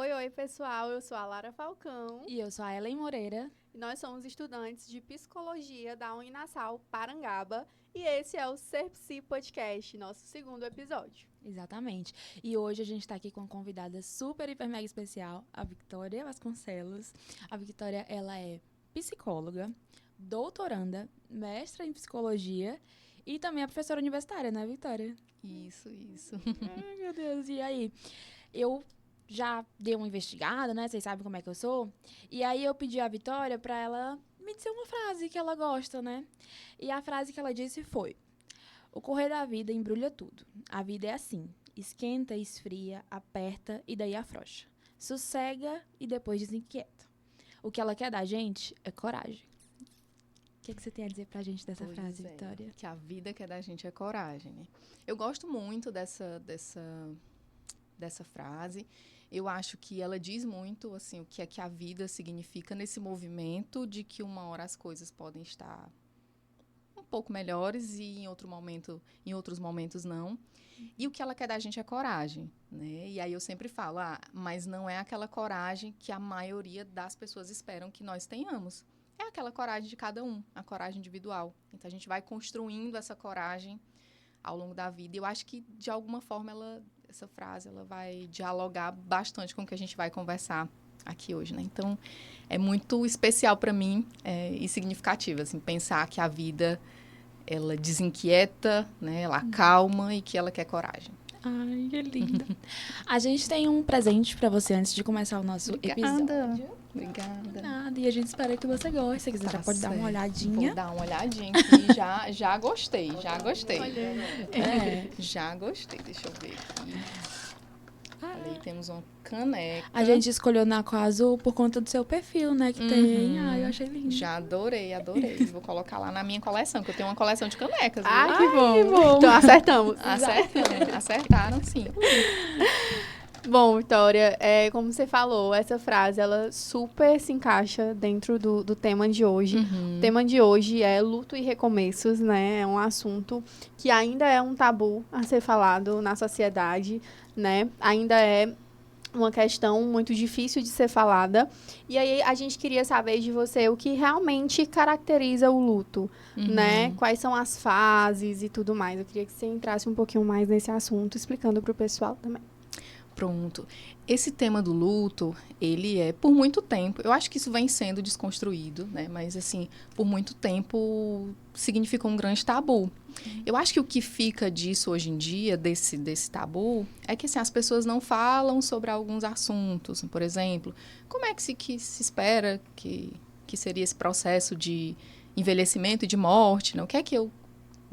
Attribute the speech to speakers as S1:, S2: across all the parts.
S1: Oi, pessoal, eu sou a Lara Falcão
S2: E eu sou a Ellen Moreira.
S1: e nós somos estudantes de Psicologia da Uninasal Parangaba e esse é o Ser Psi Podcast, nosso segundo episódio.
S2: Exatamente. E hoje a gente tá aqui com uma convidada super, hiper, mega especial, a Victoria Vasconcelos. A Victoria, ela é psicóloga, doutoranda, mestra em psicologia e também é professora universitária, né, Victoria?
S3: Isso.
S2: Ai, meu Deus. E aí, eu já dei uma investigada, né? Vocês sabem como é que eu sou. E aí eu pedi à Vitória pra ela me dizer uma frase que ela gosta, né? E a frase que ela disse foi: o correr da vida embrulha tudo. A vida é assim: esquenta, esfria, aperta e daí afrouxa. Sossega e depois desinquieta. O que ela quer da gente é coragem. O que você tem a dizer pra gente dessa frase, Vitória?
S3: Que a vida que é da gente é coragem, né? Eu gosto muito dessa frase. Eu acho que ela diz muito, assim, o que é que a vida significa nesse movimento de que uma hora as coisas podem estar um pouco melhores e em outros momentos não. E o que ela quer da gente é coragem, né? E aí eu sempre falo, mas não é aquela coragem que a maioria das pessoas esperam que nós tenhamos. É aquela coragem de cada um, a coragem individual. Então a gente vai construindo essa coragem ao longo da vida. E eu acho que, de alguma forma, essa frase ela vai dialogar bastante com o que a gente vai conversar aqui hoje, né? Então, é muito especial para mim e significativo, assim, pensar que a vida, ela desinquieta, né? Ela acalma e que ela quer coragem.
S2: Ai, que linda. A gente tem um presente pra você antes de começar o nosso episódio.
S3: Obrigada.
S2: Nada, e a gente espera que você goste. Se quiser, já pode dar uma olhadinha.
S3: Vou dar uma olhadinha aqui. Já gostei.
S2: É.
S3: Já gostei. Deixa eu ver aqui. Ali temos uma caneca.
S2: A gente escolheu na Azul por conta do seu perfil, né? Que tem. Ai, eu achei lindo.
S3: Já adorei. Vou colocar lá na minha coleção, que eu tenho uma coleção de canecas. Viu?
S1: Ah, que bom! Então acertamos.
S3: Acertaram, sim.
S1: Bom, Vitória, como você falou, essa frase, ela super se encaixa dentro do tema de hoje. O tema de hoje é luto e recomeços, né? É um assunto que ainda é um tabu a ser falado na sociedade, né? Ainda é uma questão muito difícil de ser falada. E aí, a gente queria saber de você o que realmente caracteriza o luto, né? Quais são as fases e tudo mais. Eu queria que você entrasse um pouquinho mais nesse assunto, explicando para o pessoal também.
S3: Pronto. Esse tema do luto, ele é, por muito tempo, eu acho que isso vem sendo desconstruído, né? Mas, assim, por muito tempo significou um grande tabu. Eu acho que o que fica disso hoje em dia, desse tabu, é que, assim, as pessoas não falam sobre alguns assuntos. Por exemplo, como é que se espera que seria esse processo de envelhecimento e de morte, né? O que é que eu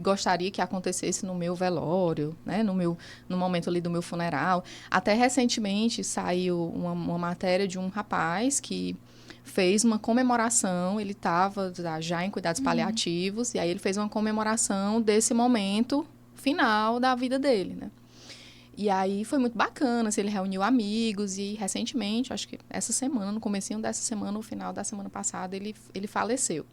S3: gostaria que acontecesse no meu velório, né? No momento ali do meu funeral. Até recentemente saiu uma matéria de um rapaz que fez uma comemoração, ele estava já em cuidados paliativos, e aí ele fez uma comemoração desse momento final da vida dele, né? E aí foi muito bacana, assim, ele reuniu amigos e recentemente, acho que essa semana, no comecinho dessa semana, no final da semana passada, ele faleceu.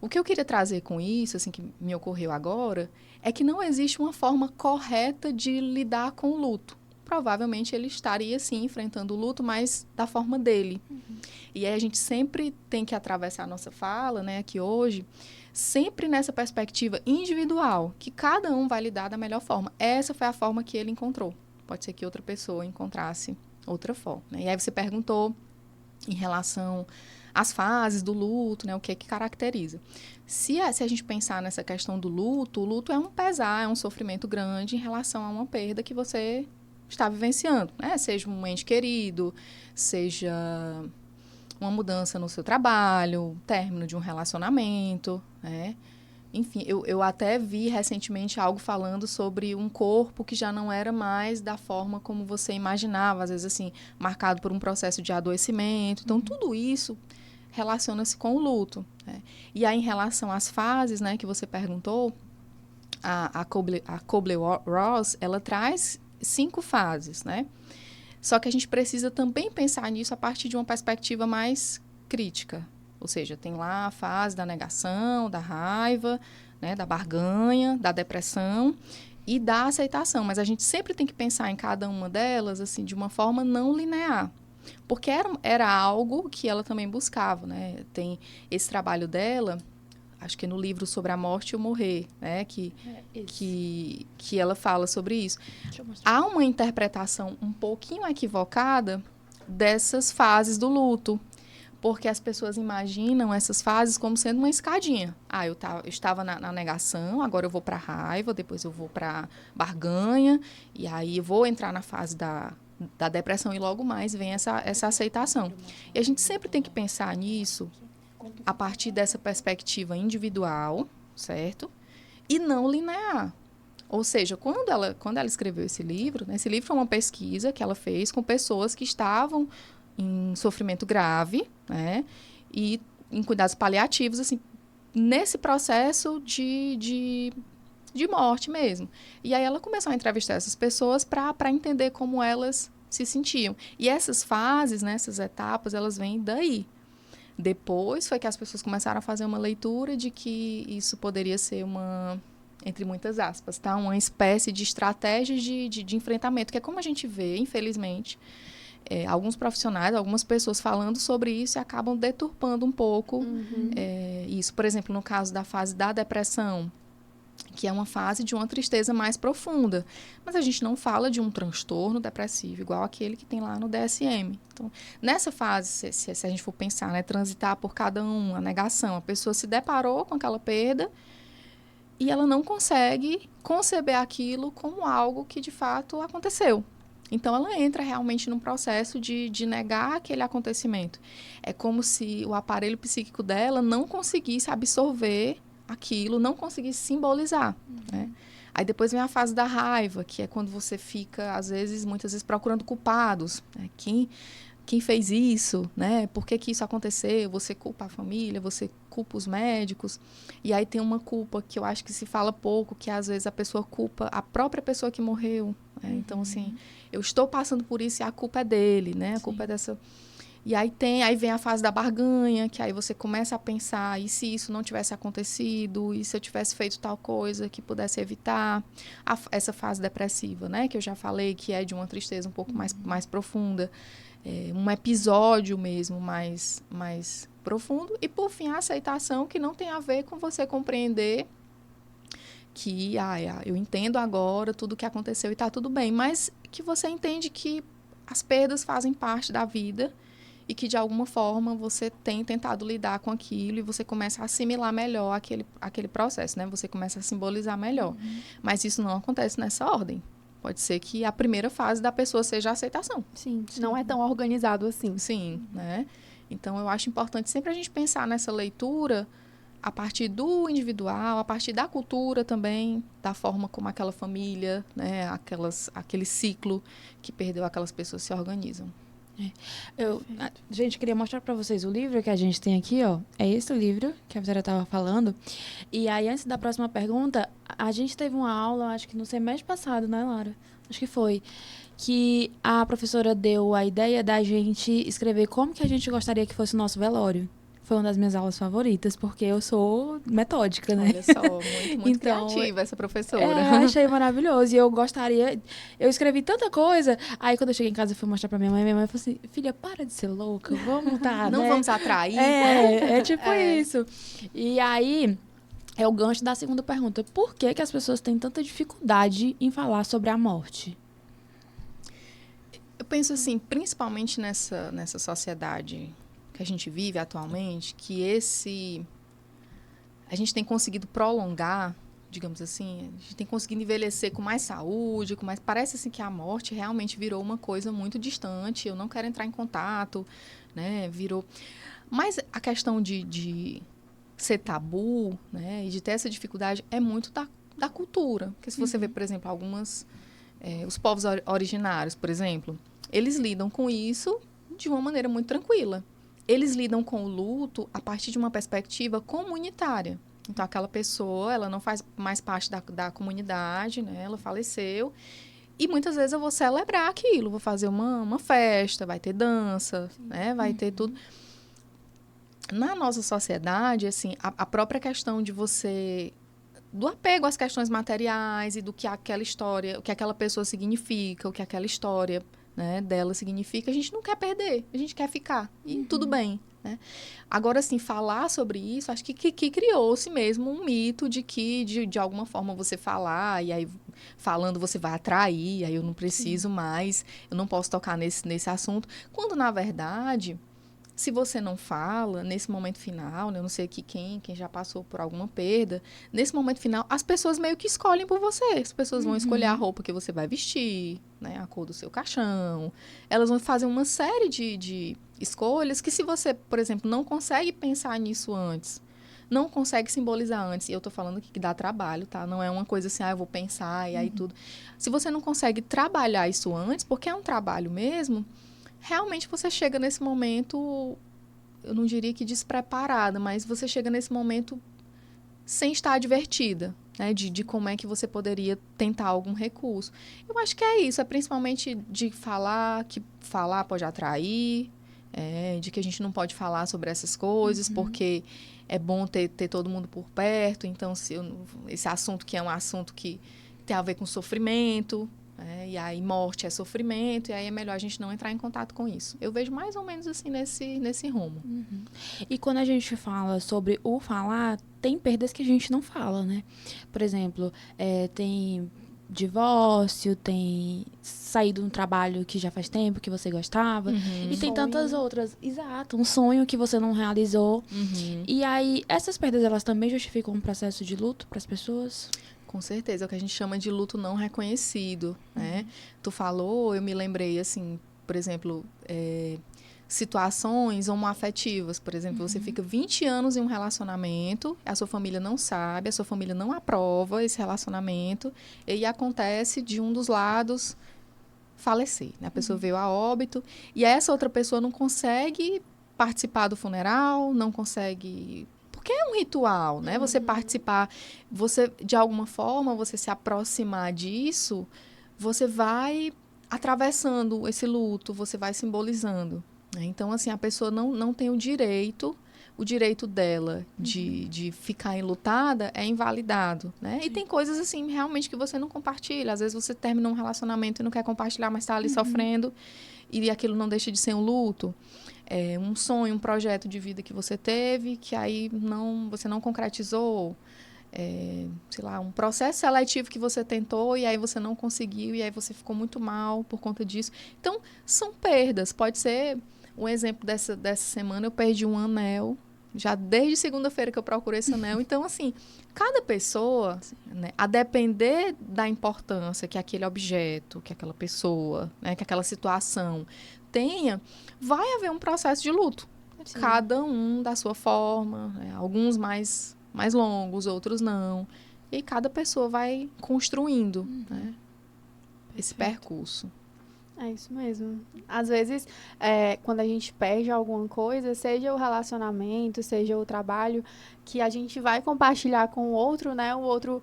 S3: O que eu queria trazer com isso, assim, que me ocorreu agora, é que não existe uma forma correta de lidar com o luto. Provavelmente ele estaria, sim, enfrentando o luto, mas da forma dele. E aí a gente sempre tem que atravessar a nossa fala, né, aqui hoje, sempre nessa perspectiva individual, que cada um vai lidar da melhor forma. Essa foi a forma que ele encontrou. Pode ser que outra pessoa encontrasse outra forma, né? E aí você perguntou em relação as fases do luto, né, o que é que caracteriza. Se a gente pensar nessa questão do luto, o luto é um pesar, é um sofrimento grande em relação a uma perda que você está vivenciando, né? Seja um ente querido, seja uma mudança no seu trabalho, término de um relacionamento, né? Enfim, eu até vi recentemente algo falando sobre um corpo que já não era mais da forma como você imaginava, às vezes assim, marcado por um processo de adoecimento. Então, tudo isso relaciona-se com o luto, né? E aí, em relação às fases, né, que você perguntou, a Kubler-Ross, ela traz 5 fases, né? Só que a gente precisa também pensar nisso a partir de uma perspectiva mais crítica. Ou seja, tem lá a fase da negação, da raiva, né, da barganha, da depressão e da aceitação. Mas a gente sempre tem que pensar em cada uma delas assim, de uma forma não linear. Porque era algo que ela também buscava, né? Tem esse trabalho dela, acho que no livro sobre a morte e o morrer, né? Que ela fala sobre isso. Há uma interpretação um pouquinho equivocada dessas fases do luto, porque as pessoas imaginam essas fases como sendo uma escadinha. Eu estava na negação, agora eu vou para a raiva, depois eu vou para barganha, e aí eu vou entrar na fase da depressão e logo mais vem essa aceitação. E a gente sempre tem que pensar nisso a partir dessa perspectiva individual, certo? E não linear. Ou seja, quando ela escreveu esse livro, né, esse livro foi uma pesquisa que ela fez com pessoas que estavam em sofrimento grave, né, e em cuidados paliativos, assim, nesse processo de morte mesmo. E aí ela começou a entrevistar essas pessoas para entender como elas se sentiam. E essas fases, né, essas etapas, elas vêm daí. Depois foi que as pessoas começaram a fazer uma leitura de que isso poderia ser uma, entre muitas aspas, tá? Uma espécie de estratégia de enfrentamento, que é como a gente vê, infelizmente, alguns profissionais, algumas pessoas falando sobre isso e acabam deturpando um pouco isso. Por exemplo, no caso da fase da depressão, que é uma fase de uma tristeza mais profunda. Mas a gente não fala de um transtorno depressivo, igual aquele que tem lá no DSM. Então, nessa fase, se a gente for pensar, né, transitar por cada um, a negação, a pessoa se deparou com aquela perda e ela não consegue conceber aquilo como algo que, de fato, aconteceu. Então, ela entra realmente num processo de negar aquele acontecimento. É como se o aparelho psíquico dela não conseguisse absorver aquilo, não conseguisse simbolizar, né? Aí depois vem a fase da raiva, que é quando você fica, muitas vezes, procurando culpados, né? Quem fez isso, né? Por que isso aconteceu? Você culpa a família, você culpa os médicos. E aí tem uma culpa que eu acho que se fala pouco, que às vezes a pessoa culpa a própria pessoa que morreu, né? Então, assim, eu estou passando por isso e a culpa é dele, né? A culpa é dessa... E aí vem a fase da barganha, que aí você começa a pensar, e se isso não tivesse acontecido, e se eu tivesse feito tal coisa que pudesse evitar essa fase depressiva, né? Que eu já falei, que é de uma tristeza um pouco mais profunda, um episódio mesmo mais profundo. E, por fim, a aceitação, que não tem a ver com você compreender que, eu entendo agora tudo o que aconteceu e está tudo bem, mas que você entende que as perdas fazem parte da vida, e que, de alguma forma, você tem tentado lidar com aquilo e você começa a assimilar melhor aquele processo, né? Você começa a simbolizar melhor. Mas isso não acontece nessa ordem. Pode ser que a primeira fase da pessoa seja a aceitação.
S1: Sim. Não é tão organizado assim.
S3: Sim, né? Então, eu acho importante sempre a gente pensar nessa leitura a partir do individual, a partir da cultura também, da forma como aquela família, né? Aquele ciclo que perdeu aquelas pessoas se organizam.
S2: Gente, queria mostrar pra vocês o livro que a gente tem aqui, ó. É esse o livro que a Vitória estava falando. E aí, antes da próxima pergunta, a gente teve uma aula, acho que no semestre passado, né, Lara? Acho que foi. Que a professora deu a ideia da gente escrever como que a gente gostaria que fosse o nosso velório. Foi uma das minhas aulas favoritas, porque eu sou metódica, né?
S3: Olha só, muito
S2: então,
S3: criativa essa professora.
S2: Achei maravilhoso. E eu gostaria... Eu escrevi tanta coisa. Aí, quando eu cheguei em casa, eu fui mostrar pra minha mãe falou assim, filha, para de ser louca, vamos
S3: Não
S2: né?
S3: vamos atrair.
S2: É tipo isso. E aí, é o gancho da segunda pergunta. Por que as pessoas têm tanta dificuldade em falar sobre a morte?
S3: Eu penso assim, principalmente nessa sociedade que a gente vive atualmente, que a gente tem conseguido prolongar, digamos assim, a gente tem conseguido envelhecer com mais saúde, parece assim que a morte realmente virou uma coisa muito distante, eu não quero entrar em contato, né, mas a questão de ser tabu, né, e de ter essa dificuldade é muito da cultura, porque se você vê, por exemplo, os povos originários, por exemplo, eles lidam com isso de uma maneira muito tranquila. Eles lidam com o luto a partir de uma perspectiva comunitária. Então, aquela pessoa, ela não faz mais parte da comunidade, né? Ela faleceu. E muitas vezes eu vou celebrar aquilo. Vou fazer uma festa, vai ter dança, né? Vai ter tudo. Na nossa sociedade, assim, a própria questão do apego às questões materiais e do que aquela história, o que aquela pessoa significa, o que aquela história né, dela significa, a gente não quer perder, a gente quer ficar. E tudo bem. Né? Agora, assim, falar sobre isso, acho que criou-se mesmo um mito de que, de alguma forma, você falar, e aí, falando, você vai atrair, aí eu não preciso mais, eu não posso tocar nesse assunto. Quando, na verdade, se você não fala, nesse momento final, né, eu não sei aqui quem já passou por alguma perda, nesse momento final, as pessoas meio que escolhem por você. As pessoas vão escolher a roupa que você vai vestir, né, a cor do seu caixão. Elas vão fazer uma série de escolhas que, se você, por exemplo, não consegue pensar nisso antes, não consegue simbolizar antes, e eu tô falando aqui que dá trabalho, tá? Não é uma coisa assim, eu vou pensar e aí tudo. Se você não consegue trabalhar isso antes, porque é um trabalho mesmo, realmente você chega nesse momento, eu não diria que despreparada, mas você chega nesse momento sem estar advertida, né? De como é que você poderia tentar algum recurso. Eu acho que é isso, é principalmente de falar, que falar pode atrair, de que a gente não pode falar sobre essas coisas, porque é bom ter todo mundo por perto. Então, esse assunto que é um assunto que tem a ver com sofrimento, e aí morte é sofrimento, e aí é melhor a gente não entrar em contato com isso. Eu vejo mais ou menos assim nesse rumo.
S2: E quando a gente fala sobre o falar, tem perdas que a gente não fala, né? Por exemplo, tem divórcio, tem saído de um trabalho que já faz tempo que você gostava, e tem tantas outras. Exato, um sonho que você não realizou. E aí, essas perdas, elas também justificam um processo de luto para as pessoas?
S3: Com certeza, é o que a gente chama de luto não reconhecido, né? Tu falou, eu me lembrei, assim, por exemplo, situações homoafetivas. Por exemplo, você fica 20 anos em um relacionamento, a sua família não sabe, a sua família não aprova esse relacionamento, e acontece de um dos lados falecer, né? A pessoa veio a óbito, e essa outra pessoa não consegue participar do funeral, não consegue... Porque é um ritual, né? Você participar, você, de alguma forma, você se aproximar disso, você vai atravessando esse luto, você vai simbolizando. Né? Então, assim, a pessoa não tem o direito dela de ficar enlutada é invalidado, né? E tem coisas, assim, realmente que você não compartilha. Às vezes você termina um relacionamento e não quer compartilhar, mas está ali sofrendo, e aquilo não deixa de ser um luto. Um sonho, um projeto de vida que você teve, que aí você não concretizou, sei lá, um processo seletivo que você tentou e aí você não conseguiu e aí você ficou muito mal por conta disso. Então, são perdas. Pode ser um exemplo dessa semana, eu perdi um anel, já desde segunda-feira que eu procurei esse anel. Então, assim, cada pessoa, né, a depender da importância que aquele objeto, que aquela pessoa, né, que aquela situação tenha, vai haver um processo de luto. Sim. Cada um da sua forma, né? Alguns mais longos, outros não. E cada pessoa vai construindo, né, esse percurso.
S1: É isso mesmo. Às vezes, quando a gente perde alguma coisa, seja o relacionamento, seja o trabalho, que a gente vai compartilhar com o outro, né? O outro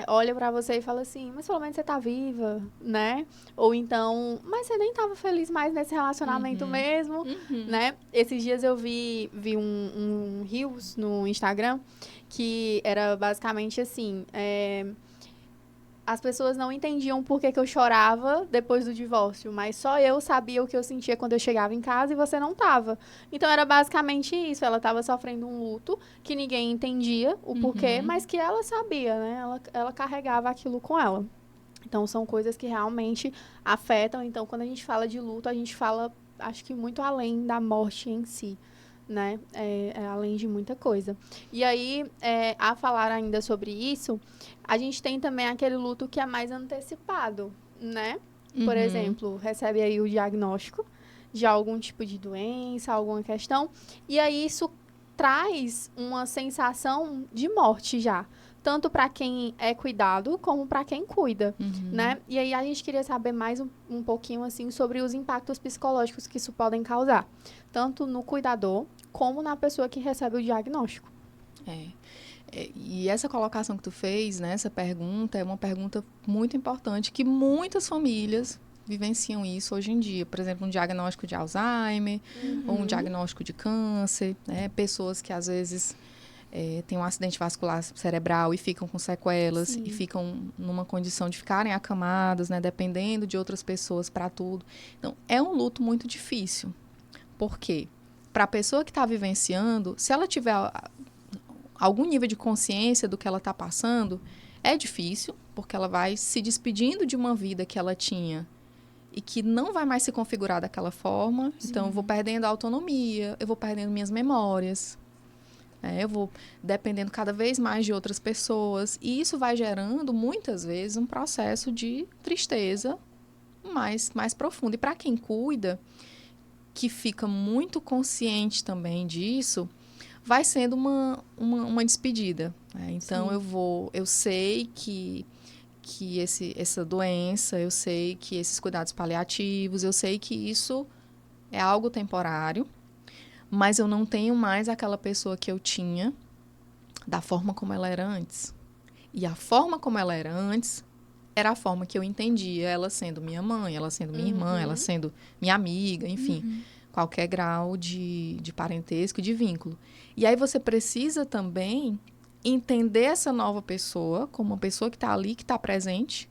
S1: olha pra você e fala assim, mas pelo menos você tá viva, né? Ou então, mas você nem tava feliz mais nesse relacionamento mesmo, né? Esses dias eu vi um Reels no Instagram, que era basicamente assim, as pessoas não entendiam por que eu chorava depois do divórcio, mas só eu sabia o que eu sentia quando eu chegava em casa e você não estava. Então, era basicamente isso. Ela estava sofrendo um luto que ninguém entendia o porquê, mas que ela sabia, né? Ela carregava aquilo com ela. Então, são coisas que realmente afetam. Então, quando a gente fala de luto, a gente fala, acho que muito além da morte em si. Né? Além de muita coisa. E aí, a falar ainda sobre isso, a gente tem também aquele luto que é mais antecipado, né? Por exemplo, recebe aí o diagnóstico de algum tipo de doença, alguma questão, e aí isso traz uma sensação de morte já. Tanto para quem é cuidado, como para quem cuida, né? E aí a gente queria saber mais um pouquinho, assim, sobre os impactos psicológicos que isso podem causar. Tanto no cuidador, como na pessoa que recebe o diagnóstico.
S3: E essa colocação que tu fez, né, essa pergunta, é uma pergunta muito importante, que muitas famílias vivenciam isso hoje em dia. Por exemplo, um diagnóstico de Alzheimer, ou um diagnóstico de câncer, né? Pessoas que às vezes têm um acidente vascular cerebral e ficam com sequelas,
S1: Sim.
S3: e ficam numa condição de ficarem acamadas, né? Dependendo de outras pessoas para tudo. Então, é um luto muito difícil. Por quê? Para a pessoa que está vivenciando, se ela tiver algum nível de consciência do que ela está passando, é difícil, porque ela vai se despedindo de uma vida que ela tinha e que não vai mais se configurar daquela forma.
S1: Sim.
S3: Então, eu vou perdendo a autonomia, eu vou perdendo minhas memórias, eu vou dependendo cada vez mais de outras pessoas. E isso vai gerando, muitas vezes, um processo de tristeza mais profundo. E para quem cuida, que fica muito consciente também disso, vai sendo uma despedida. Né? Então, eu sei que essa doença, eu sei que esses cuidados paliativos, eu sei que isso é algo temporário, mas eu não tenho mais aquela pessoa que eu tinha da forma como ela era antes. E a forma como ela era antes era a forma que eu entendia, ela sendo minha mãe, ela sendo minha irmã, ela sendo minha amiga, enfim, qualquer grau de parentesco, de vínculo. E aí você precisa também entender essa nova pessoa como uma pessoa que está ali, que está presente,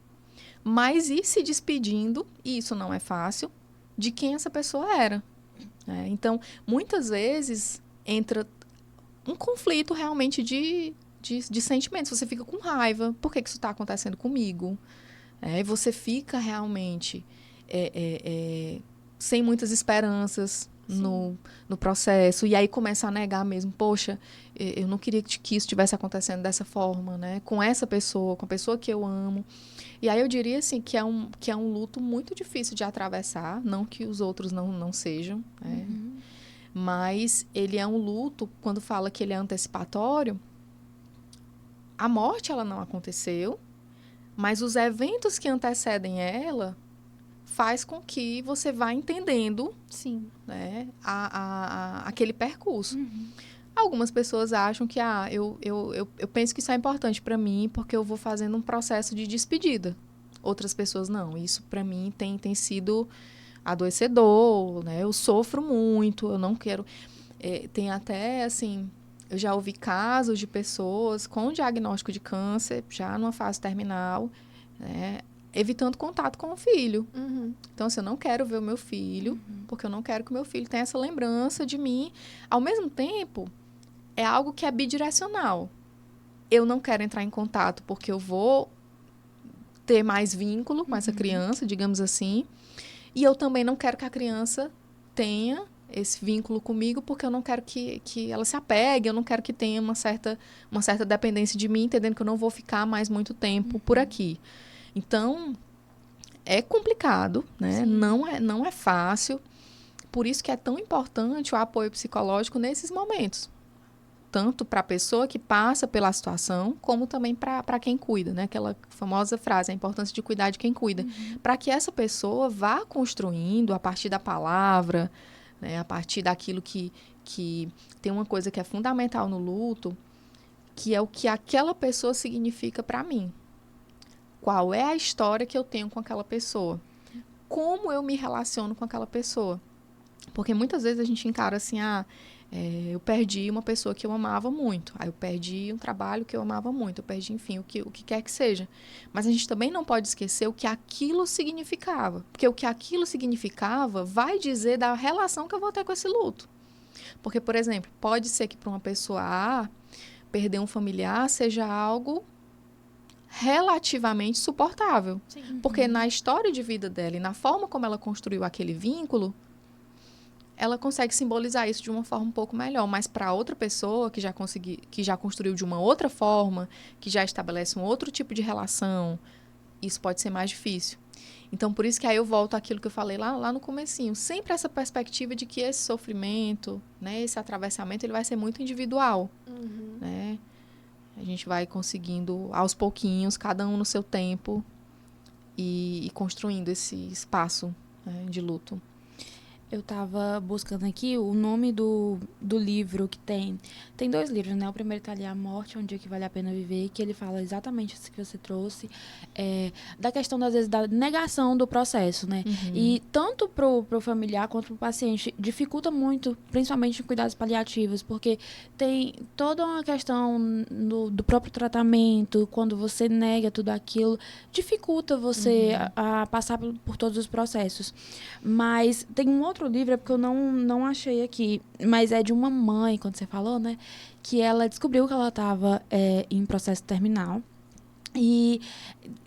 S3: mas ir se despedindo, e isso não é fácil, de quem essa pessoa era. Então, muitas vezes, entra um conflito realmente de sentimentos. Você fica com raiva. Por que isso está acontecendo comigo? Você fica realmente sem muitas esperanças no processo. E aí começa a negar mesmo. Poxa, eu não queria que isso estivesse acontecendo dessa forma, né? Com essa pessoa, com a pessoa que eu amo. E aí eu diria assim que é um luto muito difícil de atravessar, não que os outros não sejam, né? Mas ele é um luto, quando fala que ele é antecipatório, a morte ela não aconteceu, mas os eventos que antecedem ela faz com que você vá entendendo, né, aquele percurso. Algumas pessoas acham que eu penso que isso é importante para mim porque eu vou fazendo um processo de despedida. Outras pessoas não. Isso para mim tem sido adoecedor, né? Eu sofro muito, eu não quero... tem até, assim, eu já ouvi casos de pessoas com diagnóstico de câncer, já numa fase terminal, né? Evitando contato com o filho. Então, assim, eu não quero ver o meu filho, porque eu não quero que o meu filho tenha essa lembrança de mim. Ao mesmo tempo, é algo que é bidirecional. Eu não quero entrar em contato porque eu vou ter mais vínculo com essa criança, digamos assim. E eu também não quero que a criança tenha esse vínculo comigo, porque eu não quero que ela se apegue, eu não quero que tenha uma certa dependência de mim, entendendo que eu não vou ficar mais muito tempo por aqui. Então, é complicado, né? Não é fácil. Por isso que é tão importante o apoio psicológico nesses momentos. Tanto para a pessoa que passa pela situação, como também para quem cuida, né? Aquela famosa frase, a importância de cuidar de quem cuida. Para que essa pessoa vá construindo, a partir da palavra, né? A partir daquilo que tem uma coisa que é fundamental no luto, que é o que aquela pessoa significa para mim. Qual é a história que eu tenho com aquela pessoa? Como eu me relaciono com aquela pessoa? Porque muitas vezes a gente encara assim, eu perdi uma pessoa que eu amava muito. Aí eu perdi um trabalho que eu amava muito. Eu perdi, enfim, o que quer que seja. Mas a gente também não pode esquecer o que aquilo significava. Porque o que aquilo significava vai dizer da relação que eu vou ter com esse luto. Porque, por exemplo, pode ser que para uma pessoa A, perder um familiar seja algo relativamente suportável. Porque na história de vida dela e na forma como ela construiu aquele vínculo, ela consegue simbolizar isso de uma forma um pouco melhor. Mas para outra pessoa que já construiu de uma outra forma, que já estabelece um outro tipo de relação, isso pode ser mais difícil. Então, por isso que aí eu volto àquilo que eu falei lá no comecinho. Sempre essa perspectiva de que esse sofrimento, né, esse atravessamento, ele vai ser muito individual. Né? A gente vai conseguindo, aos pouquinhos, cada um no seu tempo, e construindo esse espaço, né, de luto.
S2: Eu tava buscando aqui o nome do livro que tem. Tem 2 livros, né? O primeiro tá ali, A Morte é um Dia que Vale a Pena Viver, que ele fala exatamente isso que você trouxe, da questão, às vezes, da negação do processo, né? E tanto pro familiar quanto pro paciente, dificulta muito, principalmente em cuidados paliativos, porque tem toda uma questão do próprio tratamento, quando você nega tudo aquilo, dificulta você a passar por todos os processos. Mas tem um outro livro, é porque eu não achei aqui, mas é de uma mãe, quando você falou, né? Que ela descobriu que ela estava em processo terminal. E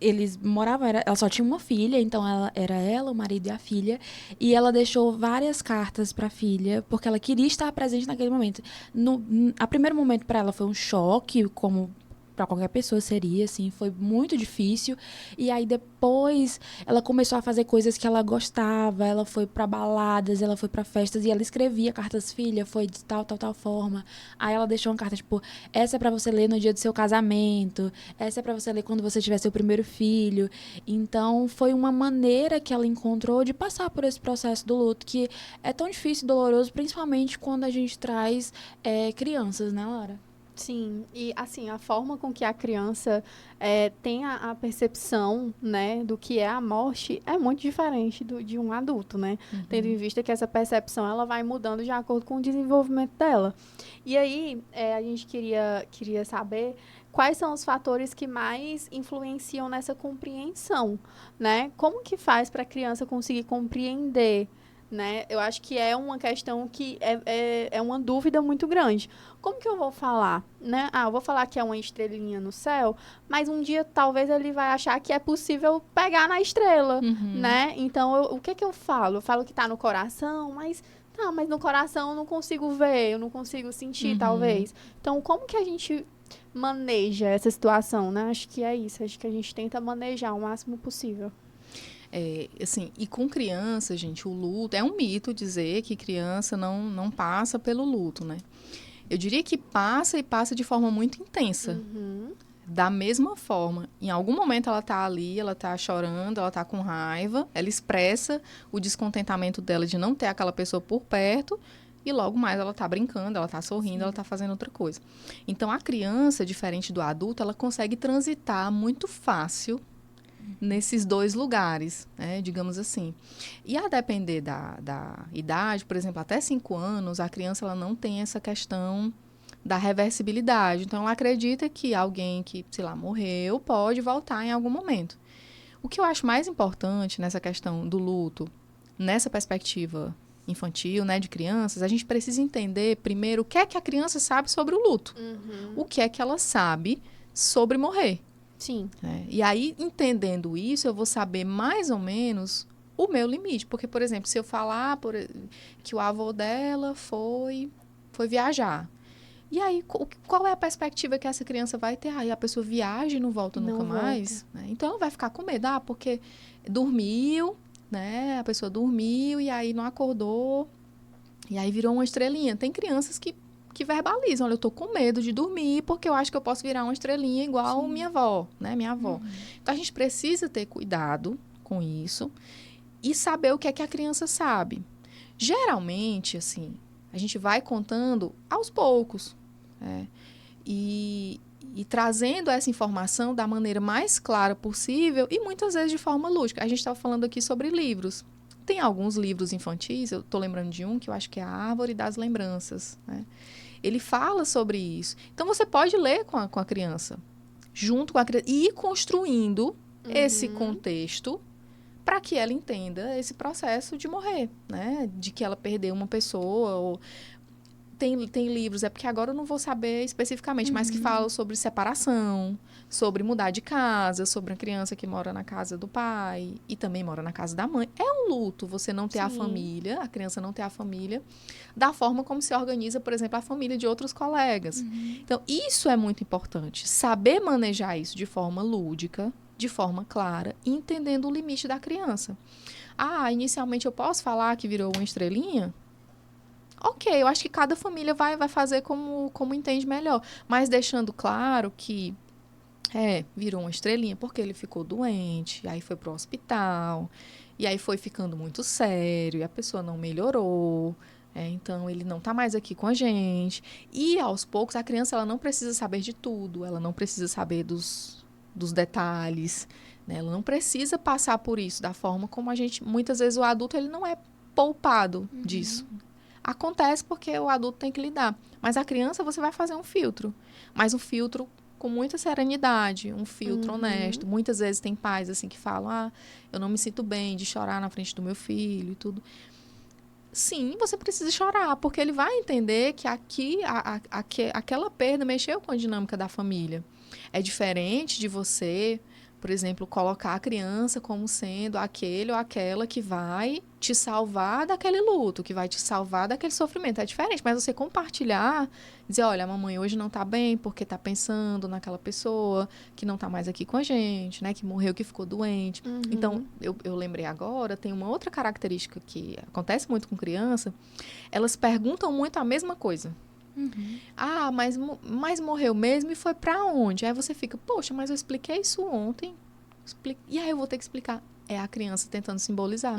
S2: eles moravam, ela só tinha uma filha, então era ela, o marido e a filha. E ela deixou várias cartas para a filha, porque ela queria estar presente naquele momento. A primeiro momento para ela foi um choque, como para qualquer pessoa seria, assim, foi muito difícil. E aí depois ela começou a fazer coisas que ela gostava, ela foi para baladas, ela foi para festas e ela escrevia cartas, filha, foi de tal forma. Aí ela deixou uma carta, tipo, essa é para você ler no dia do seu casamento, essa é para você ler quando você tiver seu primeiro filho. Então foi uma maneira que ela encontrou de passar por esse processo do luto, que é tão difícil e doloroso, principalmente quando a gente traz crianças, né, Lara?
S1: Sim, e assim, a forma com que a criança tem a percepção, né, do que é a morte é muito diferente de um adulto, né? Tendo em vista que essa percepção ela vai mudando de acordo com o desenvolvimento dela. E aí, a gente queria saber quais são os fatores que mais influenciam nessa compreensão, né? Como que faz para a criança conseguir compreender, né? Eu acho que é uma questão que é uma dúvida muito grande. Como que eu vou falar, né? Eu vou falar que é uma estrelinha no céu, mas um dia talvez ele vai achar que é possível pegar na estrela, né? Então, o que eu falo? Eu falo que tá no coração, mas no coração eu não consigo ver, eu não consigo sentir, talvez. Então, como que a gente maneja essa situação, né? Acho que é isso, acho que a gente tenta manejar o máximo possível.
S3: Assim, e com criança, gente, o luto, é um mito dizer que criança não passa pelo luto, né? Eu diria que passa e passa de forma muito intensa. Da mesma forma, em algum momento ela tá ali, ela tá chorando, ela tá com raiva, ela expressa o descontentamento dela de não ter aquela pessoa por perto e logo mais ela tá brincando, ela tá sorrindo, ela tá fazendo outra coisa. Então, a criança, diferente do adulto, ela consegue transitar muito fácil nesses 2 lugares, né, digamos assim. E a depender da idade, por exemplo, até 5 anos, a criança ela não tem essa questão da reversibilidade. Então, ela acredita que alguém que, sei lá, morreu, pode voltar em algum momento. O que eu acho mais importante nessa questão do luto, nessa perspectiva infantil, né, de crianças, a gente precisa entender, primeiro, o que é que a criança sabe sobre o luto. O que é que ela sabe sobre morrer.
S1: Sim.
S3: E aí, entendendo isso, eu vou saber mais ou menos o meu limite. Porque, por exemplo, se eu falar que o avô dela foi viajar. E aí, qual é a perspectiva que essa criança vai ter? Aí a pessoa viaja e não volta nunca mais. Né? Então, ela vai ficar com medo. Porque dormiu, né? A pessoa dormiu e aí não acordou. E aí virou uma estrelinha. Tem crianças que verbalizam, olha, eu tô com medo de dormir porque eu acho que eu posso virar uma estrelinha igual minha avó, né? Minha avó. Então, a gente precisa ter cuidado com isso e saber o que é que a criança sabe. Geralmente, assim, a gente vai contando aos poucos, né? E trazendo essa informação da maneira mais clara possível e muitas vezes de forma lúdica. A gente estava falando aqui sobre livros. Tem alguns livros infantis, eu tô lembrando de um que eu acho que é A Árvore das Lembranças, né? Ele fala sobre isso. Então, você pode ler com a criança, junto com a criança, e ir construindo esse contexto para que ela entenda esse processo de morrer, né? De que ela perdeu uma pessoa. Ou... Tem livros, é porque agora eu não vou saber especificamente, mas que falam sobre separação, sobre mudar de casa, sobre uma criança que mora na casa do pai e também mora na casa da mãe. É um luto você não ter a família, a criança não ter a família, da forma como se organiza, por exemplo, a família de outros colegas. Então, isso é muito importante. Saber manejar isso de forma lúdica, de forma clara, entendendo o limite da criança. Inicialmente eu posso falar que virou uma estrelinha? Ok, eu acho que cada família vai fazer como entende melhor. Mas deixando claro que virou uma estrelinha porque ele ficou doente, aí foi pro hospital. E aí foi ficando muito sério, e a pessoa não melhorou. Então, ele não está mais aqui com a gente. E, aos poucos, a criança ela não precisa saber de tudo. Ela não precisa saber dos detalhes. Né? Ela não precisa passar por isso da forma como a gente... Muitas vezes, o adulto ele não é poupado disso. Acontece porque o adulto tem que lidar. Mas a criança, você vai fazer um filtro. Mas um filtro com muita serenidade, um filtro honesto. Muitas vezes tem pais assim que falam, eu não me sinto bem de chorar na frente do meu filho e tudo. Sim, você precisa chorar, porque ele vai entender que aquela perda mexeu com a dinâmica da família. É diferente de você, por exemplo, colocar a criança como sendo aquele ou aquela que vai te salvar daquele luto, que vai te salvar daquele sofrimento. É diferente, mas você compartilhar, dizer, olha, a mamãe hoje não tá bem porque tá pensando naquela pessoa que não tá mais aqui com a gente, né, que morreu, que ficou doente. Então, eu lembrei agora, tem uma outra característica que acontece muito com criança, elas perguntam muito a mesma coisa. Mas morreu mesmo e foi pra onde? Aí você fica, poxa, mas eu expliquei isso ontem. E aí eu vou ter que explicar. É a criança tentando simbolizar.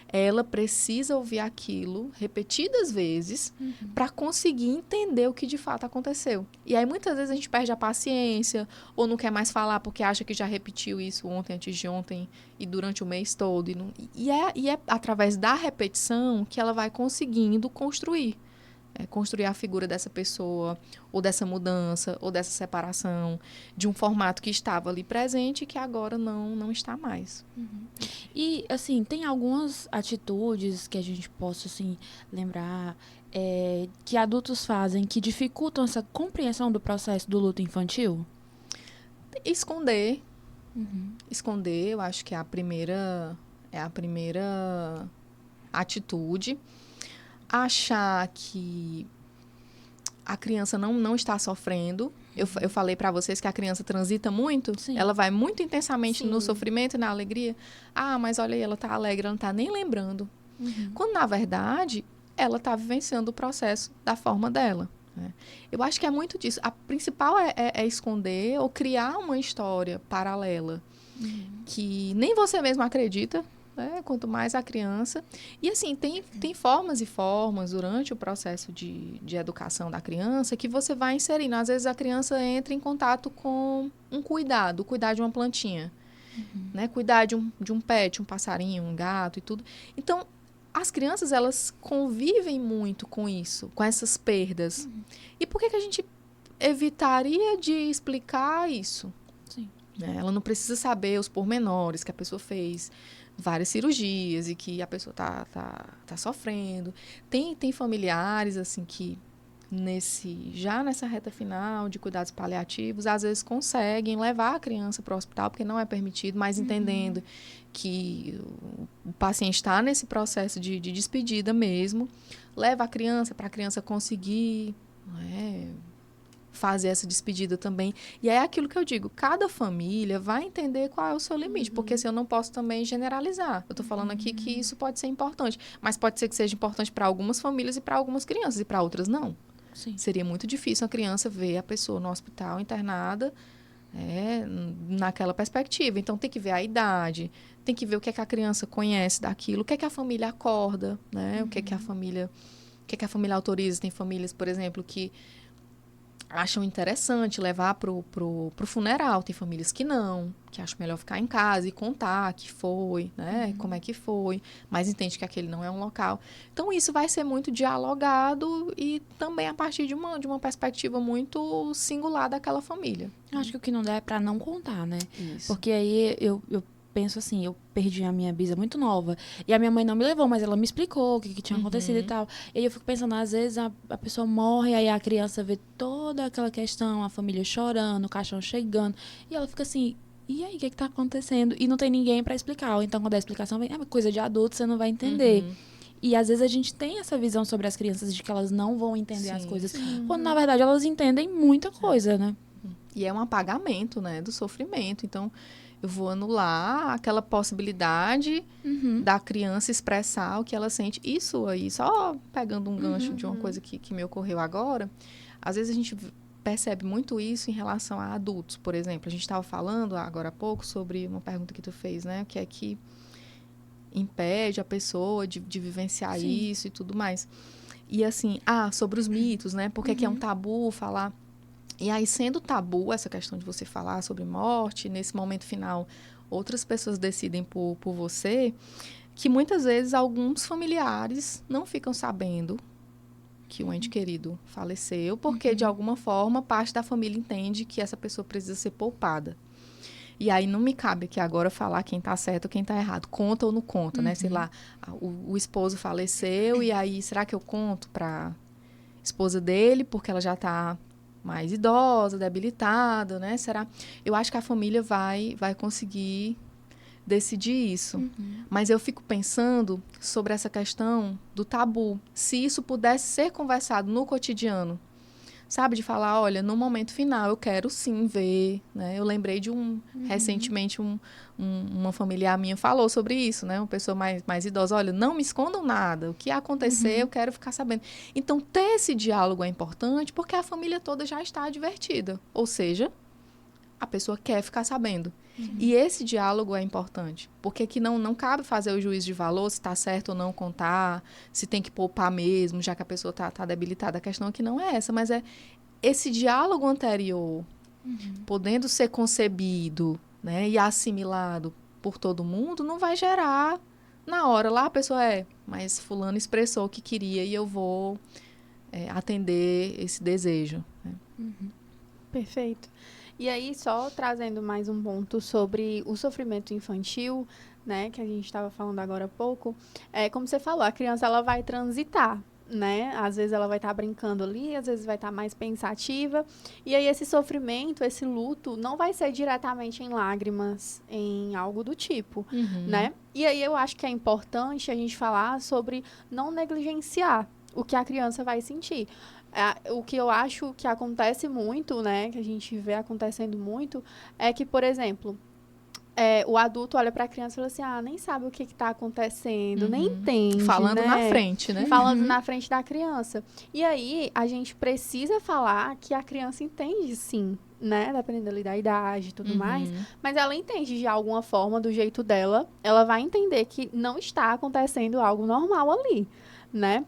S3: Ela precisa ouvir aquilo repetidas vezes para conseguir entender o que de fato aconteceu. E aí muitas vezes a gente perde a paciência ou não quer mais falar porque acha que já repetiu isso ontem, antes de ontem e durante o mês todo. E é através da repetição que ela vai conseguindo construir a figura dessa pessoa, ou dessa mudança, ou dessa separação, de um formato que estava ali presente e que agora não está mais.
S2: E, assim, tem algumas atitudes que a gente possa, assim, lembrar que adultos fazem que dificultam essa compreensão do processo do luto infantil?
S3: Esconder. Esconder, eu acho que é a primeira atitude. Achar que a criança não está sofrendo. Eu falei para vocês que a criança transita muito.
S2: Sim.
S3: Ela vai muito intensamente
S1: Sim.
S3: no sofrimento e na alegria. Mas olha aí, ela está alegre, ela não está nem lembrando. Quando, na verdade, ela está vivenciando o processo da forma dela. Né? Eu acho que é muito disso. A principal é esconder ou criar uma história paralela que nem você mesmo acredita. Quanto mais a criança. E, assim, tem formas e formas durante o processo de educação da criança que você vai inserindo. Às vezes, a criança entra em contato com cuidar de uma plantinha, né? Cuidar de um pet, um passarinho, um gato e tudo. Então, as crianças, elas convivem muito com isso, com essas perdas. E por que a gente evitaria de explicar isso?
S2: Sim.
S3: Ela não precisa saber os pormenores que a pessoa fez várias cirurgias e que a pessoa tá sofrendo. Tem familiares, assim, que já nessa reta final de cuidados paliativos, às vezes conseguem levar a criança para o hospital, porque não é permitido, mas entendendo que o paciente está nesse processo de despedida mesmo, leva a criança para a criança conseguir fazer essa despedida também. E é aquilo que eu digo, cada família vai entender qual é o seu limite, porque assim, eu não posso também generalizar. Eu estou falando aqui que isso pode ser importante, mas pode ser que seja importante para algumas famílias e para algumas crianças, e para outras não.
S2: Sim.
S3: Seria muito difícil a criança ver a pessoa no hospital internada naquela perspectiva. Então, tem que ver a idade, tem que ver o que é que a criança conhece daquilo, o que é que a família acorda, né? O que é que a família autoriza. Tem famílias, por exemplo, que acham interessante levar pro funeral. Tem famílias que não, que acham melhor ficar em casa e contar que foi, né? Como é que foi, mas entende que aquele não é um local. Então, isso vai ser muito dialogado e também a partir de uma perspectiva muito singular daquela família.
S2: Eu acho que o que não dá é pra não contar, né?
S3: Isso.
S2: Porque aí eu penso assim, eu perdi a minha bisa muito nova. E a minha mãe não me levou, mas ela me explicou o que tinha acontecido e tal. E aí eu fico pensando, às vezes a pessoa morre, aí a criança vê toda aquela questão, a família chorando, o caixão chegando. E ela fica assim, e aí, o que tá acontecendo? E não tem ninguém pra explicar. Ou então, quando a explicação vem, coisa de adulto, você não vai entender. E às vezes a gente tem essa visão sobre as crianças de que elas não vão entender as coisas. Quando, na verdade, elas entendem muita coisa, né?
S3: E é um apagamento, né, do sofrimento. Então, eu vou anular aquela possibilidade da criança expressar o que ela sente. Isso aí, só pegando um gancho de uma coisa que me ocorreu agora, às vezes a gente percebe muito isso em relação a adultos, por exemplo. A gente estava falando agora há pouco sobre uma pergunta que tu fez, né, que é que impede a pessoa de vivenciar isso e tudo mais. E assim, sobre os mitos, né? Porque que é um tabu falar. E aí, sendo tabu essa questão de você falar sobre morte, nesse momento final, outras pessoas decidem por você, que muitas vezes alguns familiares não ficam sabendo que o ente querido faleceu, porque de alguma forma parte da família entende que essa pessoa precisa ser poupada. E aí não me cabe aqui agora falar quem tá certo ou quem tá errado. Conta ou não conta, né? Sei lá, o esposo faleceu e aí será que eu conto pra esposa dele porque ela já tá mais idosa, debilitada, né? Será? Eu acho que a família vai conseguir decidir isso. Mas eu fico pensando sobre essa questão do tabu. Se isso pudesse ser conversado no cotidiano, sabe? De falar, olha, no momento final eu quero sim ver, né? Eu lembrei de recentemente, uma familiar minha falou sobre isso, né? Uma pessoa mais idosa, olha, não me escondam nada, o que acontecer eu quero ficar sabendo. Então, ter esse diálogo é importante porque a família toda já está advertida. Ou seja, a pessoa quer ficar sabendo. E esse diálogo é importante, porque que não cabe fazer o juízo de valor, se está certo ou não contar, se tem que poupar mesmo, já que a pessoa está debilitada. A questão aqui não é essa, mas é esse diálogo anterior, podendo ser concebido, né, e assimilado por todo mundo, não vai gerar, na hora lá a pessoa mas fulano expressou o que queria e eu vou atender esse desejo. Né?
S1: Perfeito. E aí, só trazendo mais um ponto sobre o sofrimento infantil, né, que a gente estava falando agora há pouco, como você falou, a criança ela vai transitar, né? Às vezes ela vai estar brincando ali, às vezes vai estar mais pensativa. E aí esse sofrimento, esse luto, não vai ser diretamente em lágrimas, em algo do tipo, né? E aí eu acho que é importante a gente falar sobre não negligenciar o que a criança vai sentir. O que eu acho que acontece muito, né, que a gente vê acontecendo muito, é que, por exemplo, o adulto olha para a criança e fala assim, nem sabe o que está acontecendo, nem entende,
S3: falando
S1: né?
S3: na frente, né?
S1: Falando na frente da criança. E aí, a gente precisa falar que a criança entende, sim, né? Dependendo ali da idade e tudo mais. Mas ela entende de alguma forma, do jeito dela. Ela vai entender que não está acontecendo algo normal ali, né?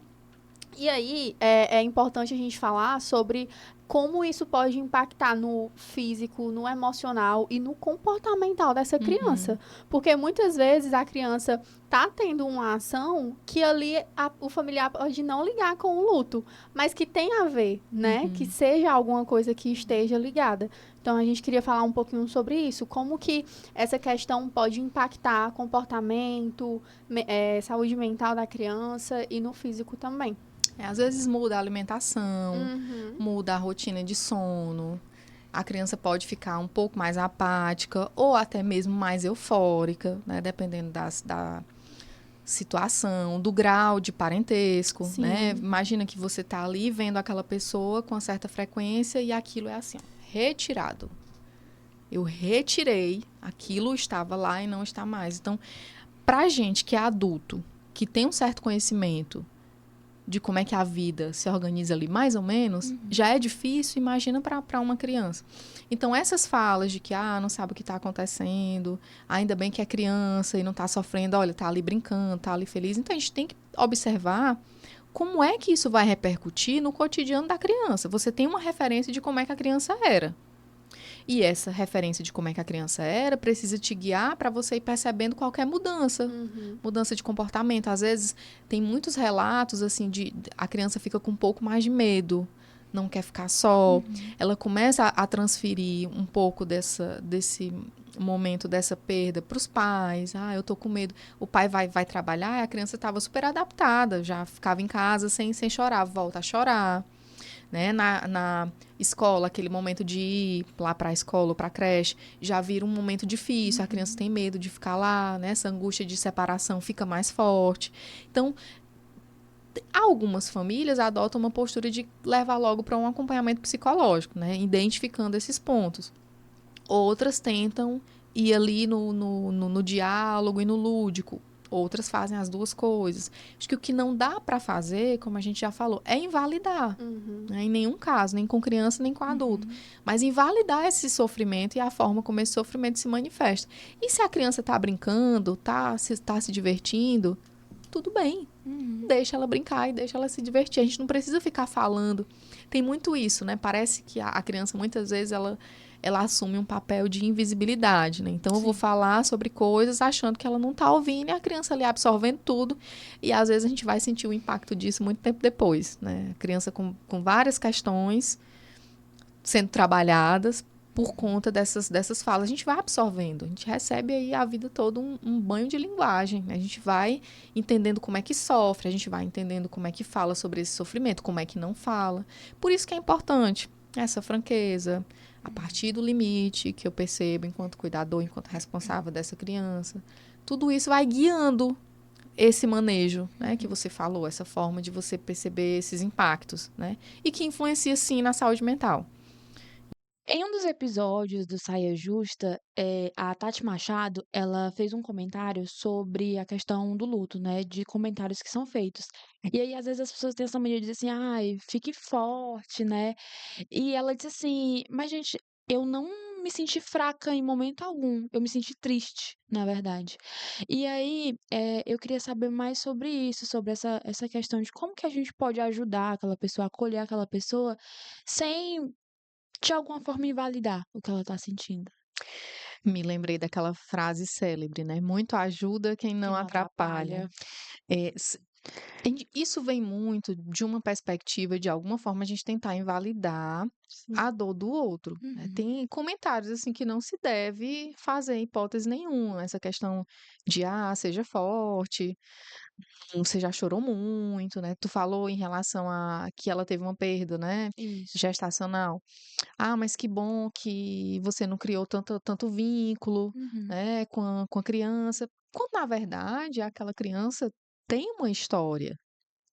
S1: E aí, é importante a gente falar sobre como isso pode impactar no físico, no emocional e no comportamental dessa criança. Porque muitas vezes a criança tá tendo uma ação que ali o familiar pode não ligar com o luto, mas que tem a ver, né? Que seja alguma coisa que esteja ligada. Então, a gente queria falar um pouquinho sobre isso, como que essa questão pode impactar comportamento, saúde mental da criança e no físico também.
S3: Às vezes muda a alimentação, muda a rotina de sono. A criança pode ficar um pouco mais apática ou até mesmo mais eufórica, né? Dependendo da situação, do grau de parentesco, né? Imagina que você está ali vendo aquela pessoa com uma certa frequência e aquilo é assim, retirado. Eu retirei, aquilo estava lá e não está mais. Então, pra gente que é adulto, que tem um certo conhecimento de como é que a vida se organiza ali, mais ou menos, já é difícil, imagina para uma criança. Então, essas falas de que, não sabe o que está acontecendo, ainda bem que é criança e não está sofrendo, olha, está ali brincando, está ali feliz. Então, a gente tem que observar como é que isso vai repercutir no cotidiano da criança. Você tem uma referência de como é que a criança era. E essa referência de como é que a criança era precisa te guiar para você ir percebendo qualquer mudança. Mudança de comportamento. Às vezes, tem muitos relatos, assim, a criança fica com um pouco mais de medo, não quer ficar só. Ela começa a transferir um pouco desse momento, dessa perda para os pais. Eu tô com medo. O pai vai trabalhar e a criança estava super adaptada, já ficava em casa sem chorar, volta a chorar. Né? Na escola, aquele momento de ir lá para a escola ou para a creche, já vira um momento difícil, a criança tem medo de ficar lá, né? Essa angústia de separação fica mais forte. Então, algumas famílias adotam uma postura de levar logo para um acompanhamento psicológico, né? Identificando esses pontos. Outras tentam ir ali no diálogo e no lúdico. outras fazem as duas coisas. Acho que o que não dá para fazer, como a gente já falou, é invalidar. Né? Em nenhum caso, nem com criança, nem com adulto. Mas invalidar esse sofrimento e a forma como esse sofrimento se manifesta. E se a criança está brincando, tá se divertindo, tudo bem. Deixa ela brincar e deixa ela se divertir. A gente não precisa ficar falando. Tem muito isso, né? Parece que a criança, muitas vezes, ela assume um papel de invisibilidade, né? Então, eu vou falar sobre coisas achando que ela não está ouvindo e a criança ali absorvendo tudo. E, às vezes, a gente vai sentir o impacto disso muito tempo depois, né? A criança com várias questões sendo trabalhadas por conta dessas falas. A gente vai absorvendo, a gente recebe aí a vida toda um banho de linguagem. Né? A gente vai entendendo como é que sofre, a gente vai entendendo como é que fala sobre esse sofrimento, como é que não fala. Por isso que é importante essa franqueza, a partir do limite que eu percebo enquanto cuidador, enquanto responsável dessa criança. Tudo isso vai guiando esse manejo, né, que você falou, essa forma de você perceber esses impactos, né, e que influencia, sim, na saúde mental.
S2: Em um dos episódios do Saia Justa, a Tati Machado, ela fez um comentário sobre a questão do luto, né, de comentários que são feitos. E aí, às vezes, as pessoas têm essa mania de dizer assim, ai, fique forte, né? E ela disse assim, mas, gente, eu não me senti fraca em momento algum, eu me senti triste, na verdade. E aí, eu queria saber mais sobre isso, sobre essa questão de como que a gente pode ajudar aquela pessoa, acolher aquela pessoa, sem de alguma forma invalidar o que ela tá sentindo.
S3: Me lembrei daquela frase célebre, né? Muito ajuda quem
S2: Que
S3: não
S2: não
S3: atrapalha.
S2: atrapalha.
S3: É, isso vem muito de uma perspectiva, de alguma forma, a gente tentar invalidar
S1: Sim.
S3: a dor do outro. Né?
S2: Uhum.
S3: Tem comentários assim que não se deve fazer em hipótese nenhuma. Essa questão de, seja forte, você já chorou muito, né? Tu falou em relação a que ela teve uma perda, né?
S2: Isso.
S3: Gestacional. Mas que bom que você não criou tanto vínculo,
S2: Uhum.
S3: né, com a criança. Quando, na verdade, aquela criança tem uma história,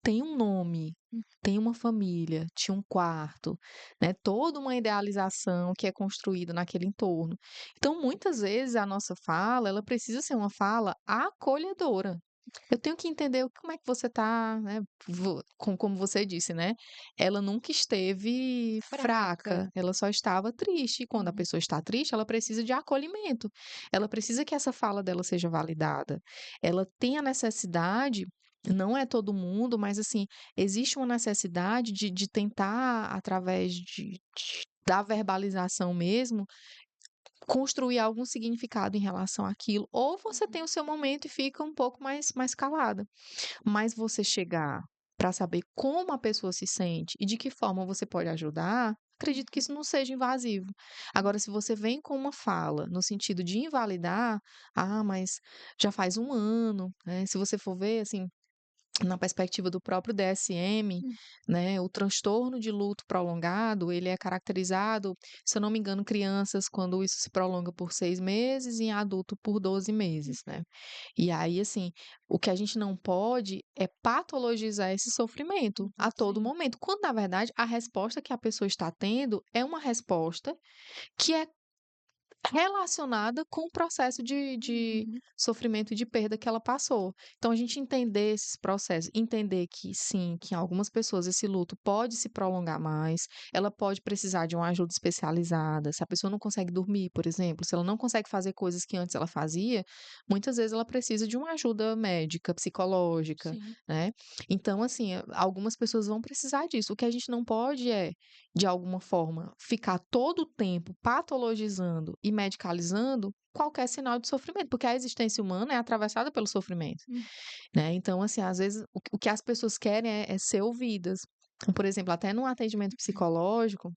S3: tem um nome,
S2: Hum.
S3: tem uma família, tinha um quarto, né, toda uma idealização que é construída naquele entorno. Então, muitas vezes, a nossa fala, ela precisa ser uma fala acolhedora. Eu tenho que entender como é que você está, né? Como você disse, né? Ela nunca esteve
S2: Fraca.
S3: fraca, ela só estava triste. E quando a
S2: Uhum.
S3: pessoa está triste, ela precisa de acolhimento. Ela precisa que essa fala dela seja validada. Ela tem a necessidade, não é todo mundo, mas assim, existe uma necessidade de tentar, através da verbalização mesmo, construir algum significado em relação àquilo. Ou você tem o seu momento e fica um pouco mais calada. Mas você chegar para saber como a pessoa se sente e de que forma você pode ajudar, acredito que isso não seja invasivo. Agora, se você vem com uma fala no sentido de invalidar, mas já faz um ano, né? Se você for ver, assim, na perspectiva do próprio DSM,
S2: Hum.
S3: né, o transtorno de luto prolongado, ele é caracterizado, se eu não me engano, crianças, quando isso se prolonga por 6 meses, e em adulto por 12 meses, né? E aí, assim, o que a gente não pode é patologizar esse sofrimento a todo
S2: Sim.
S3: momento, quando, na verdade, a resposta que a pessoa está tendo é uma resposta que é relacionada com o processo de
S2: Uhum.
S3: sofrimento e de perda que ela passou. Então, a gente entender esses processos, entender que sim, que em algumas pessoas esse luto pode se prolongar mais, ela pode precisar de uma ajuda especializada. Se a pessoa não consegue dormir, por exemplo, se ela não consegue fazer coisas que antes ela fazia, muitas vezes ela precisa de uma ajuda médica, psicológica,
S2: Sim.
S3: né? Então, assim, algumas pessoas vão precisar disso. O que a gente não pode é, de alguma forma, ficar todo o tempo patologizando e medicalizando qualquer sinal de sofrimento, porque a existência humana é atravessada pelo sofrimento,
S2: Hum.
S3: né? Então, assim, às vezes o que as pessoas querem é ser ouvidas. Por exemplo, até num atendimento psicológico,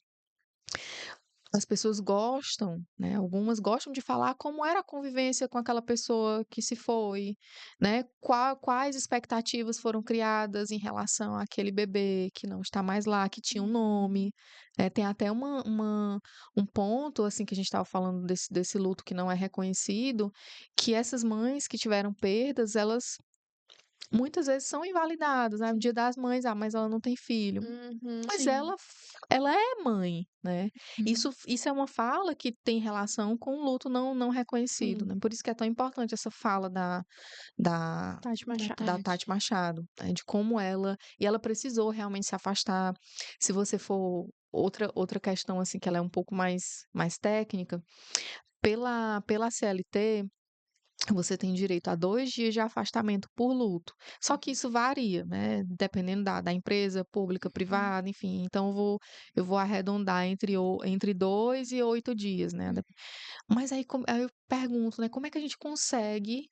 S3: as pessoas gostam, né? Algumas gostam de falar como era a convivência com aquela pessoa que se foi, né? Quais expectativas foram criadas em relação àquele bebê que não está mais lá, que tinha um nome. Né? Tem até um ponto, assim, que a gente estava falando desse luto que não é reconhecido, que essas mães que tiveram perdas, elas muitas vezes são invalidados, né? No Dia das Mães, mas ela não tem filho. Mas
S2: Sim.
S3: ela é mãe, né?
S2: Uhum.
S3: Isso é uma fala que tem relação com o luto não reconhecido,
S1: Sim.
S3: né? Por isso que é tão importante essa fala da,
S1: Tati
S2: Da
S1: Machado.
S3: da
S2: Tati.
S3: Tati Machado, né? De como e ela precisou realmente se afastar. Se você for outra questão assim que ela é um pouco mais técnica, pela CLT, você tem direito a 2 dias de afastamento por luto. Só que isso varia, né? Dependendo da empresa, pública,
S2: Uhum.
S3: privada, enfim. Então, eu vou arredondar entre 2 e 8 dias, né? Mas aí eu pergunto, né? Como é que a gente consegue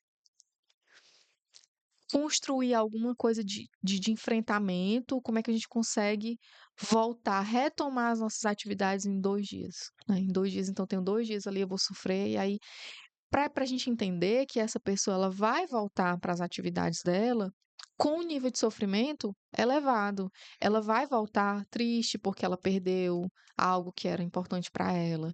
S3: construir alguma coisa de enfrentamento? Como é que a gente consegue voltar, retomar as nossas atividades em 2 dias, né? Em 2 dias, então, eu tenho 2 dias ali, eu vou sofrer, e aí para a gente entender que essa pessoa ela vai voltar para as atividades dela com um nível de sofrimento elevado. Ela vai voltar triste porque ela perdeu algo que era importante para ela.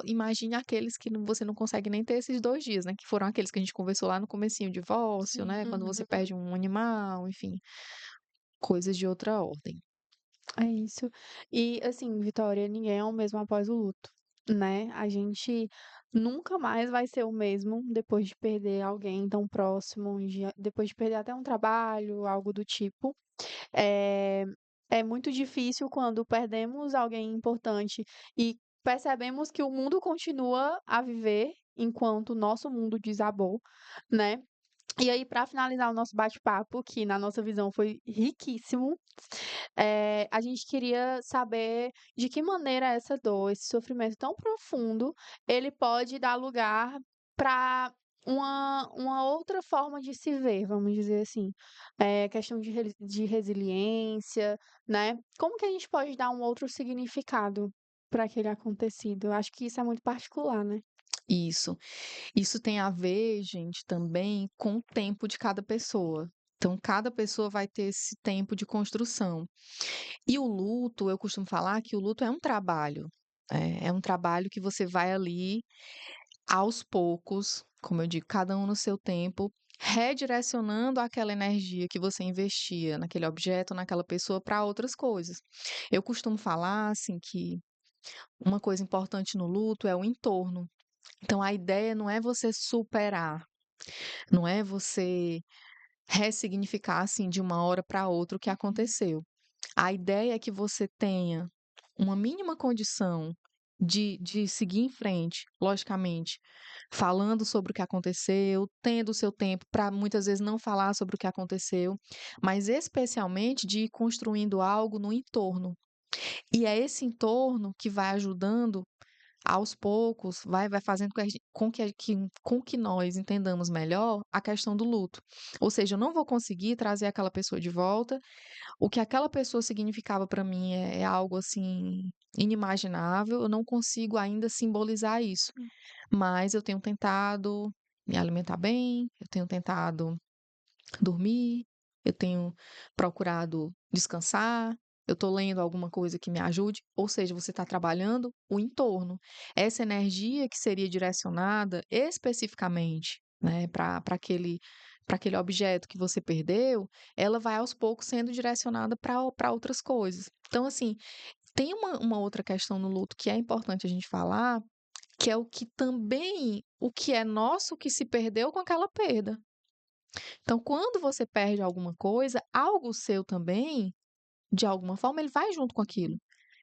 S3: Imagine aqueles que você não consegue nem ter esses 2 dias, né? Que foram aqueles que a gente conversou lá no comecinho, divórcio,
S2: Sim.
S3: né? Quando você
S1: Uhum.
S3: perde um animal, enfim, coisas de outra ordem.
S1: É isso. E assim, Vitória, ninguém é o mesmo após o luto, né? A gente nunca mais vai ser o mesmo depois de perder alguém tão próximo, depois de perder até um trabalho, algo do tipo. É, é muito difícil quando perdemos alguém importante e percebemos que o mundo continua a viver enquanto o nosso mundo desabou, né? E aí, para finalizar o nosso bate-papo, que na nossa visão foi riquíssimo, a gente queria saber de que maneira essa dor, esse sofrimento tão profundo, ele pode dar lugar para uma outra forma de se ver, vamos dizer assim. Questão de resiliência, né? Como que a gente pode dar um outro significado para aquele acontecido? Eu acho que isso é muito particular, né?
S3: Isso. Isso tem a ver, gente, também com o tempo de cada pessoa. Então, cada pessoa vai ter esse tempo de construção. E o luto, eu costumo falar que o luto é um trabalho. É um trabalho que você vai ali, aos poucos, como eu digo, cada um no seu tempo, redirecionando aquela energia que você investia naquele objeto, naquela pessoa, para outras coisas. Eu costumo falar, assim, que uma coisa importante no luto é o entorno. Então, a ideia não é você superar, não é você ressignificar assim de uma hora para outra o que aconteceu. A ideia é que você tenha uma mínima condição de seguir em frente, logicamente, falando sobre o que aconteceu, tendo o seu tempo para muitas vezes não falar sobre o que aconteceu, mas especialmente de ir construindo algo no entorno. E é esse entorno que vai ajudando aos poucos, vai fazendo com que nós entendamos melhor a questão do luto. Ou seja, eu não vou conseguir trazer aquela pessoa de volta. O que aquela pessoa significava para mim é algo assim inimaginável. Eu não consigo ainda simbolizar isso. Mas eu tenho tentado me alimentar bem, eu tenho tentado dormir, eu tenho procurado descansar, eu estou lendo alguma coisa que me ajude, ou seja, você está trabalhando o entorno. Essa energia que seria direcionada especificamente, né, para aquele objeto que você perdeu, ela vai aos poucos sendo direcionada para outras coisas. Então, assim, tem uma outra questão no luto que é importante a gente falar, que é o que é nosso que se perdeu com aquela perda. Então, quando você perde alguma coisa, algo seu também, de alguma forma, ele vai junto com aquilo.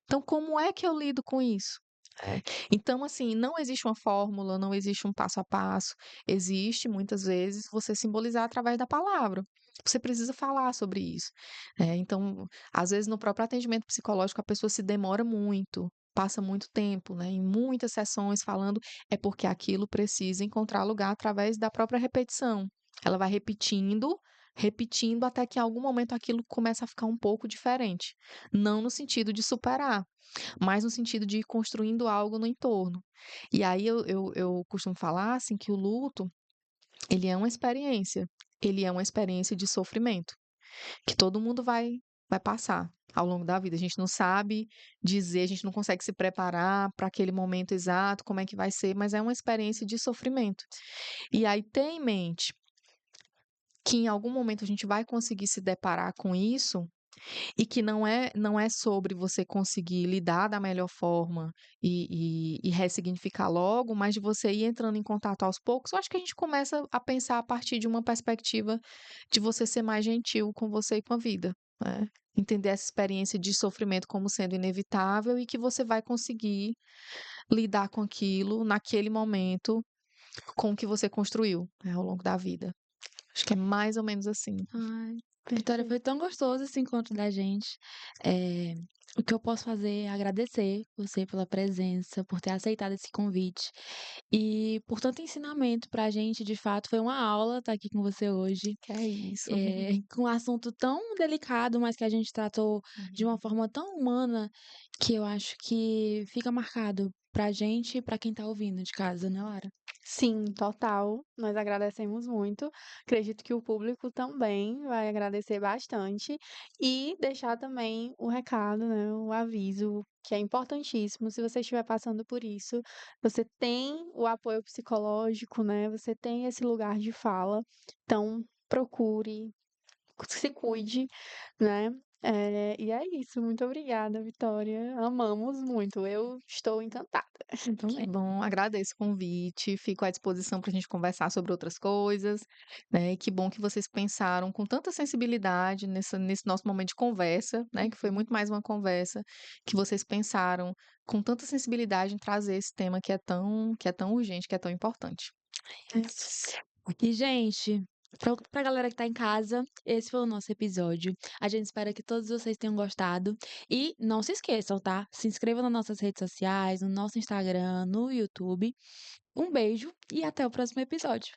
S3: Então, como é que eu lido com isso? É. Então, assim, não existe uma fórmula, não existe um passo a passo. Existe, muitas vezes, você simbolizar através da palavra. Você precisa falar sobre isso. Então, às vezes, no próprio atendimento psicológico, a pessoa se demora muito, passa muito tempo, né, em muitas sessões falando, é porque aquilo precisa encontrar lugar através da própria repetição. Ela vai repetindo, repetindo, até que em algum momento aquilo começa a ficar um pouco diferente. Não no sentido de superar, mas no sentido de ir construindo algo no entorno. E aí eu costumo falar assim que o luto, ele é uma experiência de sofrimento, que todo mundo vai passar ao longo da vida. A gente não sabe dizer, a gente não consegue se preparar para aquele momento exato, como é que vai ser, mas é uma experiência de sofrimento. E aí ter em mente que em algum momento a gente vai conseguir se deparar com isso e que não é sobre você conseguir lidar da melhor forma e ressignificar logo, mas de você ir entrando em contato aos poucos, eu acho que a gente começa a pensar a partir de uma perspectiva de você ser mais gentil com você e com a vida, né? Entender essa experiência de sofrimento como sendo inevitável e que você vai conseguir lidar com aquilo naquele momento com o que você construiu, né, ao longo da vida. Acho que é mais ou menos assim.
S2: Ai, Vitória, foi tão gostoso esse encontro da gente. É, o que eu posso fazer é agradecer você pela presença, por ter aceitado esse convite e por tanto ensinamento pra gente. De fato, foi uma aula estar aqui com você hoje.
S3: Que é isso.
S2: Com um assunto tão delicado, mas que a gente tratou de uma forma tão humana que eu acho que fica marcado pra gente e pra quem tá ouvindo de casa, né, Lara?
S1: Sim, total. Nós agradecemos muito. Acredito que o público também vai agradecer bastante e deixar também o recado, né, o aviso, que é importantíssimo. Se você estiver passando por isso, você tem o apoio psicológico, né? Você tem esse lugar de fala. Então, procure, se cuide, né? E é isso. Muito obrigada, Vitória. Amamos muito. Eu estou encantada
S3: Que
S1: também.
S3: bom, agradeço o convite, fico à disposição para a gente conversar sobre outras coisas, né? E que bom que vocês pensaram com tanta sensibilidade nesse nosso momento de conversa, né? Que foi muito mais uma conversa, que vocês pensaram com tanta sensibilidade em trazer esse tema que é tão urgente, que é tão importante.
S2: E, gente, pra galera que tá em casa, esse foi o nosso episódio. A gente espera que todos vocês tenham gostado. E não se esqueçam, tá? Se inscrevam nas nossas redes sociais, no nosso Instagram, no YouTube. Um beijo e até o próximo episódio.